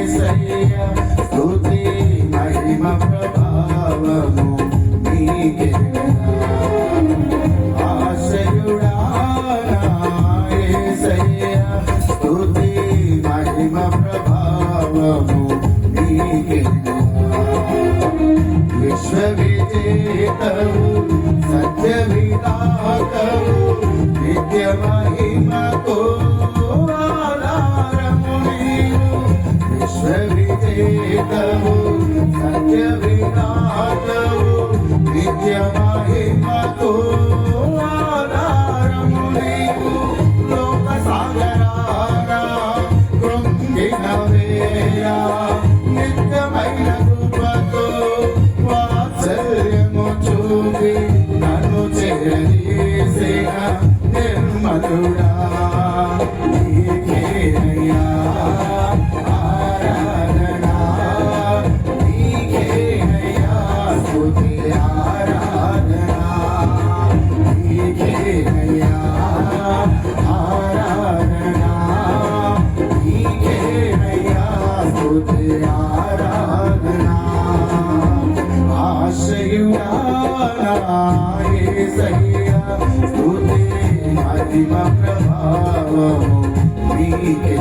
స్తుతి మహిమ ప్రభావము నీకే ఆశ్రయుడా యేసయ్యా స్తుతి మహిమ ప్రభావము నీకే విశ్వవిజేతవు సత్య విధాతవు నిత్య మహిమకు ఆధారము నీవు విశ్వవిజేతవు సత్య విధాతవు నిత్య మహిమకు ఆధారము నీవు లోక సాగరారా కృంగిన వేళ నిత్యమైన కృపతో వాత్సల్యము చూపి నన్ను చేరదీసిన నిర్మలుడా నీకేనయ్యా ఆరాధన నీకేనయ్యా స్తుతి ఆరాధన నీకేనయ్యా ఆరాధన నీకేనయ్యా స్తుతి ఆరాధన ఆశ్రయుడా యేసయ్యా స్తుతి మహిమ ప్రభావము నీకే